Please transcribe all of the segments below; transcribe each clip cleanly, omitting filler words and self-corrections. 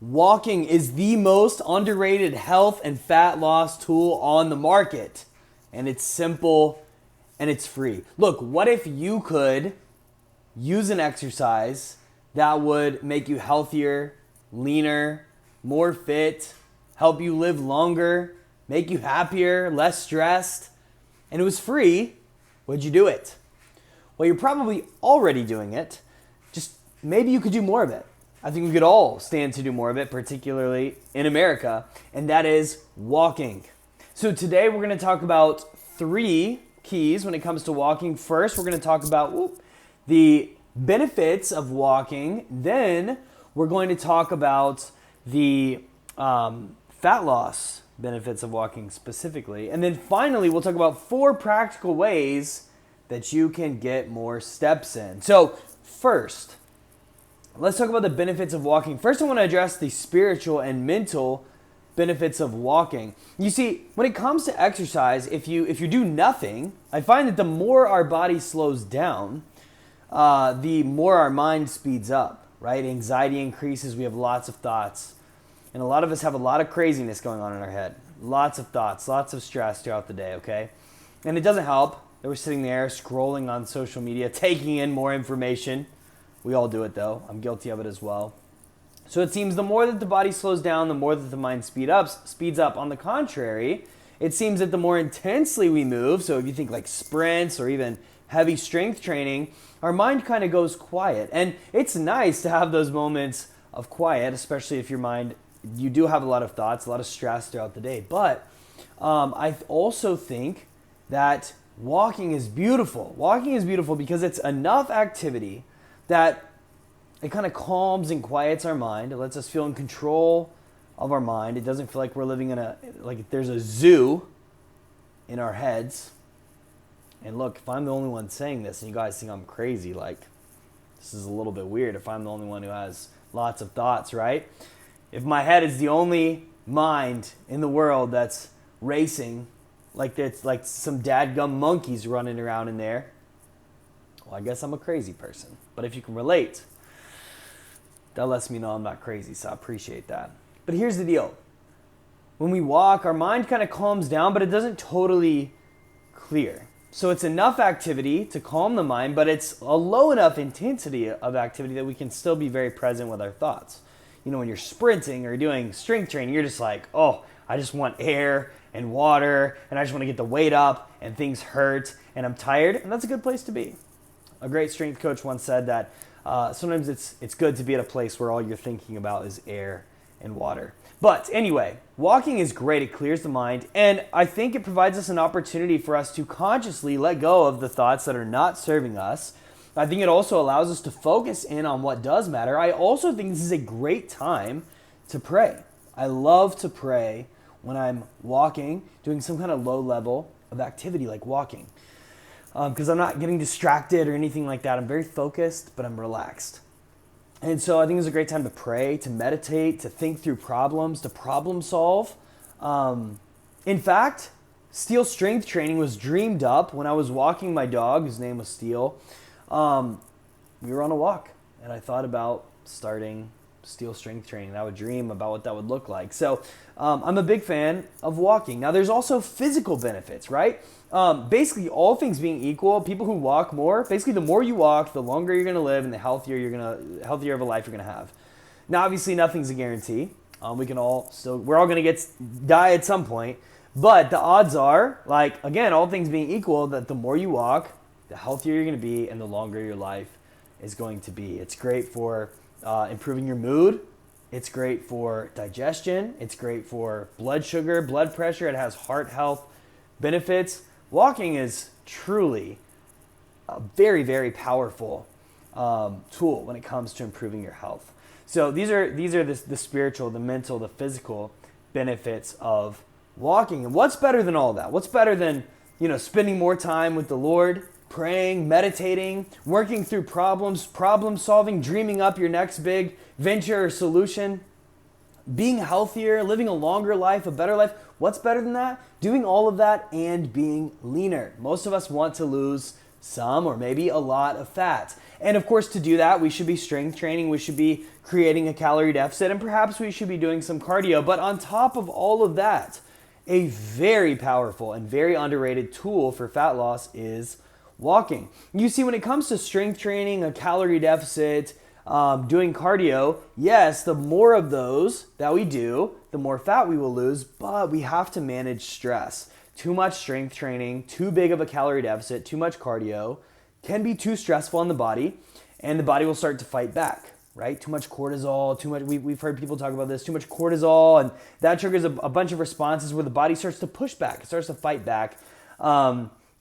Walking is the most underrated health and fat loss tool on the market. And it's simple and it's free. Look, what if you could use an exercise that would make you healthier, leaner, more fit, help you live longer, make you happier, less stressed, and it was free? Would you do it? Well, you're probably already doing it. Just maybe you could do more of it. I think we could all stand to do more of it, particularly in America, and that is walking. So today we're going to talk about 3 keys when it comes to walking. First, we're going to talk about the benefits of walking. Then we're going to talk about the fat loss benefits of walking specifically. And then finally, we'll talk about 4 practical ways that you can get more steps in. So first, let's talk about the benefits of walking. First, I want to address the spiritual and mental benefits of walking. You see, when it comes to exercise, if you do nothing, I find that the more our body slows down, the more our mind speeds up, right? Anxiety increases, we have lots of thoughts. And a lot of us have a lot of craziness going on in our head. Lots of thoughts, lots of stress throughout the day, okay? And it doesn't help that we're sitting there scrolling on social media, taking in more information. We all do it though. I'm guilty of it as well. So it seems the more that the body slows down, the more that the mind speeds up. On the contrary, it seems that the more intensely we move, so if you think like sprints or even heavy strength training, our mind kind of goes quiet. And it's nice to have those moments of quiet, especially if your mind, you do have a lot of thoughts, a lot of stress throughout the day. But I also think that walking is beautiful. Walking is beautiful because it's enough activity that it kind of calms and quiets our mind. It lets us feel in control of our mind. It doesn't feel like we're living in like there's a zoo in our heads. And look, if I'm the only one saying this and you guys think I'm crazy, like this is a little bit weird if I'm the only one who has lots of thoughts, right? If my head is the only mind in the world that's racing, like it's like some dadgum monkeys running around in there, well, I guess I'm a crazy person. But if you can relate, that lets me know I'm not crazy, so I appreciate that. But here's the deal. When we walk, our mind kind of calms down, but it doesn't totally clear. So it's enough activity to calm the mind, but it's a low enough intensity of activity that we can still be very present with our thoughts. You know, when you're sprinting or doing strength training, you're just like, oh, I just want air and water, and I just want to get the weight up, and things hurt, and I'm tired, and that's a good place to be. A great strength coach once said that sometimes it's good to be at a place where all you're thinking about is air and water. But anyway, walking is great. It clears the mind, and I think it provides us an opportunity for us to consciously let go of the thoughts that are not serving us. I think it also allows us to focus in on what does matter. I also think this is a great time to pray. I love to pray when I'm walking, doing some kind of low level of activity like walking. Because I'm not getting distracted or anything like that. I'm very focused, but I'm relaxed. And so I think it's a great time to pray, to meditate, to think through problems, to problem solve. In fact, Steel strength training was dreamed up when I was walking my dog, whose name was Steel. We were on a walk, and I thought about starting Steel strength training. I would dream about what that would look like. So I'm a big fan of walking. Now, there's also physical benefits, right? Basically, all things being equal, people who walk more, basically the more you walk, the longer you're going to live and the healthier of a life you're going to have. Now, obviously, nothing's a guarantee. We're all going to die at some point. But the odds are, like, again, all things being equal, that the more you walk, the healthier you're going to be and the longer your life is going to be. It's great for improving your mood. It's great for digestion. It's great for blood sugar, blood pressure. It has heart health benefits. Walking is truly a very, very powerful tool when it comes to improving your health. So these are the spiritual, the mental, the physical benefits of walking. And what's better than all that? What's better than, spending more time with the Lord, praying, meditating, working through problems, problem solving, dreaming up your next big venture or solution, being healthier, living a longer life, a better life? What's better than that? Doing all of that and being leaner. Most of us want to lose some or maybe a lot of fat. And of course, to do that, we should be strength training, we should be creating a calorie deficit, and perhaps we should be doing some cardio. But on top of all of that, a very powerful and very underrated tool for fat loss is walking. You see, when it comes to strength training, a calorie deficit, doing cardio, yes, the more of those that we do, the more fat we will lose, but we have to manage stress. Too much strength training, too big of a calorie deficit, too much cardio can be too stressful on the body, and the body will start to fight back, right? Too much cortisol, we've heard people talk about this, too much cortisol, and that triggers a bunch of responses where the body starts to push back, it starts to fight back,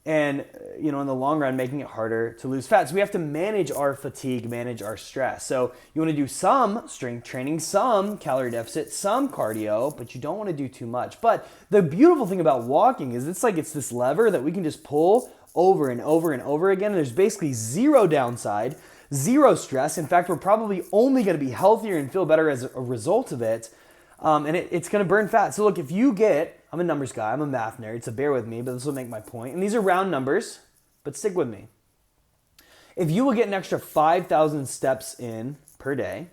and in the long run, making it harder to lose fat. So we have to manage our fatigue, manage our stress. So you want to do some strength training, some calorie deficit, some cardio, but you don't want to do too much. But the beautiful thing about walking is it's this lever that we can just pull over and over and over again. And there's basically zero downside, zero stress. In fact, we're probably only going to be healthier and feel better as a result of it. And it's going to burn fat. So look, if you I'm a numbers guy, I'm a math nerd, so bear with me, but this will make my point. And these are round numbers, but stick with me. If you will get an extra 5,000 steps in per day,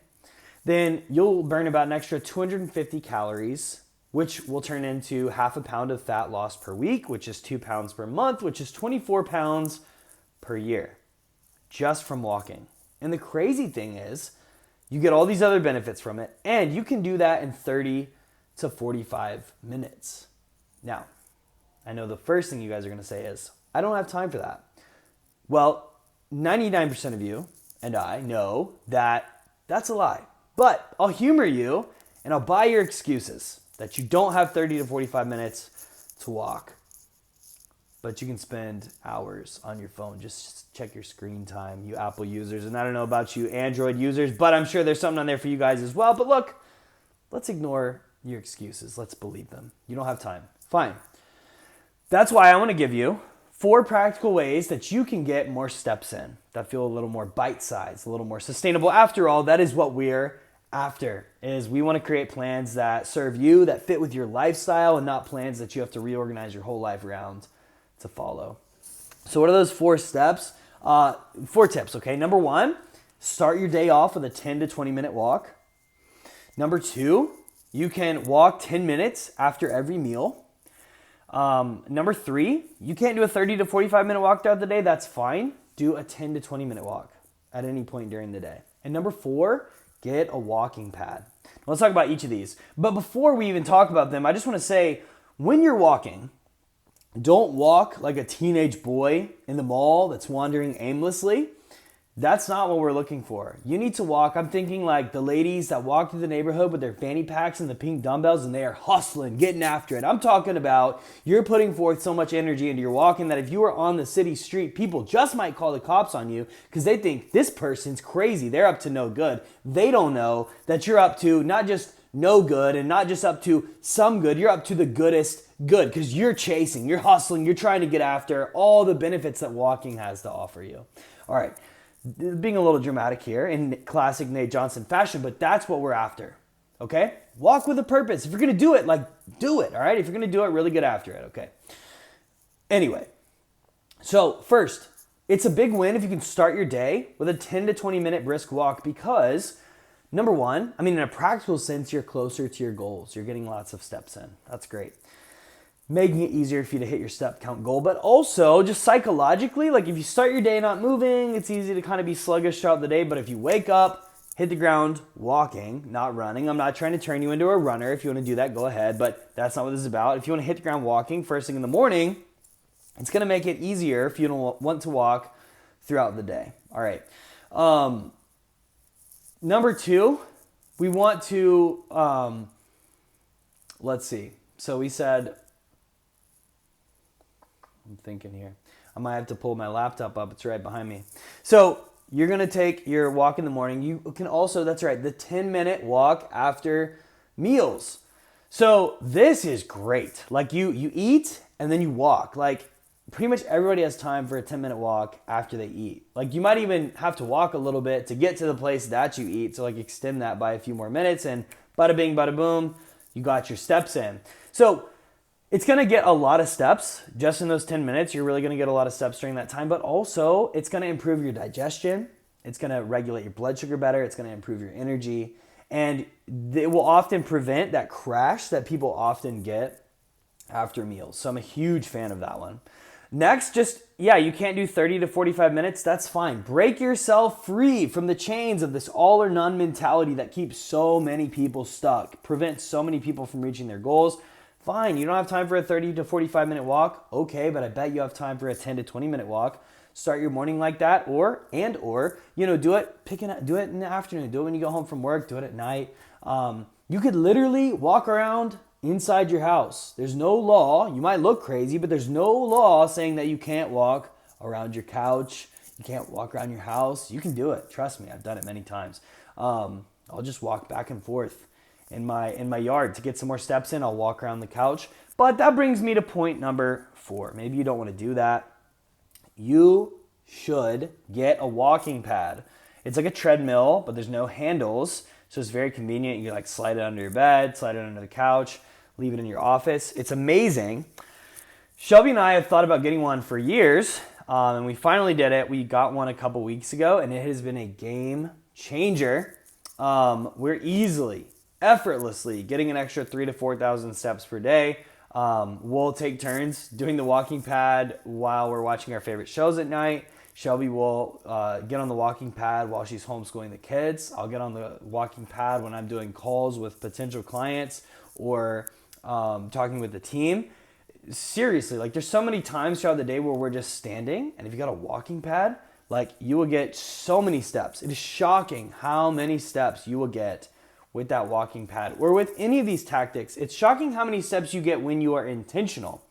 then you'll burn about an extra 250 calories, which will turn into half a pound of fat loss per week, which is 2 pounds per month, which is 24 pounds per year, just from walking. And the crazy thing is, you get all these other benefits from it, and you can do that in 30 to 45 minutes. Now, I know the first thing you guys are going to say is, I don't have time for that. Well, 99% of you and I know that that's a lie. But I'll humor you, and I'll buy your excuses that you don't have 30 to 45 minutes to walk. But you can spend hours on your phone. Just check your screen time, you Apple users. And I don't know about you Android users, but I'm sure there's something on there for you guys as well. But look, let's ignore your excuses. Let's believe them. You don't have time. Fine. That's why I want to give you 4 practical ways that you can get more steps in that feel a little more bite-sized, a little more sustainable. After all, that is what we're after, is we want to create plans that serve you, that fit with your lifestyle, and not plans that you have to reorganize your whole life around to follow. So what are those 4 steps? 4 tips, okay? Number 1, start your day off with a 10 to 20 minute walk. Number 2, you can walk 10 minutes after every meal. Number 3, you can't do a 30 to 45 minute walk throughout the day. That's fine. Do a 10 to 20 minute walk at any point during the day. And number 4, get a walking pad. Let's talk about each of these. But before we even talk about them, I just want to say, when you're walking, don't walk like a teenage boy in the mall that's wandering aimlessly. That's not what we're looking for. You need to walk, I'm thinking like the ladies that walk through the neighborhood with their fanny packs and the pink dumbbells, and they are hustling, getting after it. I'm talking about you're putting forth so much energy into your walking that if you were on the city street, people just might call the cops on you because they think this person's crazy. They're up to no good. They don't know that you're up to not just no good and not just up to some good. You're up to the goodest good because you're chasing, you're hustling, you're trying to get after all the benefits that walking has to offer you. All right. Being a little dramatic here in classic Nate Johnson fashion, but that's what we're after, okay? Walk with a purpose. If you're going to do it, do it, all right? If you're going to do it, really get after it, okay? Anyway, so first, it's a big win if you can start your day with a 10 to 20 minute brisk walk because, number 1, in a practical sense, you're closer to your goals. You're getting lots of steps in. That's great. Making it easier for you to hit your step count goal, but also just psychologically, like if you start your day not moving, it's easy to kind of be sluggish throughout the day, but if you wake up, hit the ground walking, not running, I'm not trying to turn you into a runner. If you want to do that, go ahead, but that's not what this is about. If you want to hit the ground walking first thing in the morning, it's going to make it easier if you don't want to walk throughout the day. All right. Number 2, we want to, let's see. So we said, I'm thinking here. I might have to pull my laptop up. It's right behind me. So you're going to take your walk in the morning. You can also, that's right, the 10-minute walk after meals. So this is great. Like you eat and then you walk. Like pretty much everybody has time for a 10-minute walk after they eat. Like you might even have to walk a little bit to get to the place that you eat. So like extend that by a few more minutes and bada bing, bada boom, you got your steps in. So It's going to get a lot of steps just in those 10 minutes. You're really going to get a lot of steps during that time, but also it's going to improve your digestion. It's going to regulate your blood sugar better. It's going to improve your energy. And it will often prevent that crash that people often get after meals. So I'm a huge fan of that one. Next, you can't do 30 to 45 minutes. That's fine. Break yourself free from the chains of this all or none mentality that keeps so many people stuck, prevents so many people from reaching their goals. Fine, you don't have time for a 30 to 45 minute walk. Okay, but I bet you have time for a 10 to 20 minute walk. Start your morning like that, or do it do it in the afternoon. Do it when you go home from work. Do it at night. You could literally walk around inside your house. There's no law. You might look crazy, but there's no law saying that you can't walk around your couch. You can't walk around your house. You can do it. Trust me, I've done it many times. I'll just walk back and forth in my yard to get some more steps in. I'll walk around the couch. But that brings me to point number 4. Maybe you don't want to do that. You should get a walking pad. It's like a treadmill, but there's no handles. So it's very convenient. You can slide it under your bed, slide it under the couch, leave it in your office. It's amazing. Shelby and I have thought about getting one for years, and we finally did it. We got one a couple weeks ago, and it has been a game changer. We're effortlessly getting an extra 3,000 to 4,000 steps per day. We'll take turns doing the walking pad while we're watching our favorite shows at night. Shelby will get on the walking pad while she's homeschooling the kids. I'll get on the walking pad when I'm doing calls with potential clients or talking with the team. Seriously, there's so many times throughout the day where we're just standing, and if you got a walking pad, you will get so many steps. It is shocking how many steps you will get with that walking pad or with any of these tactics. It's shocking how many steps you get when you are intentional.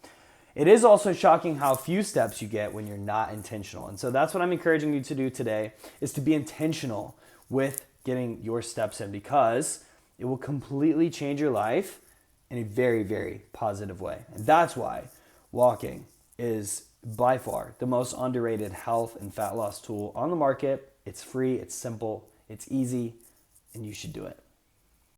It is also shocking how few steps you get when you're not intentional. And so that's what I'm encouraging you to do today, is to be intentional with getting your steps in, because it will completely change your life in a very, very positive way. And that's why walking is by far the most underrated health and fat loss tool on the market. It's free, it's simple, it's easy, and you should do it.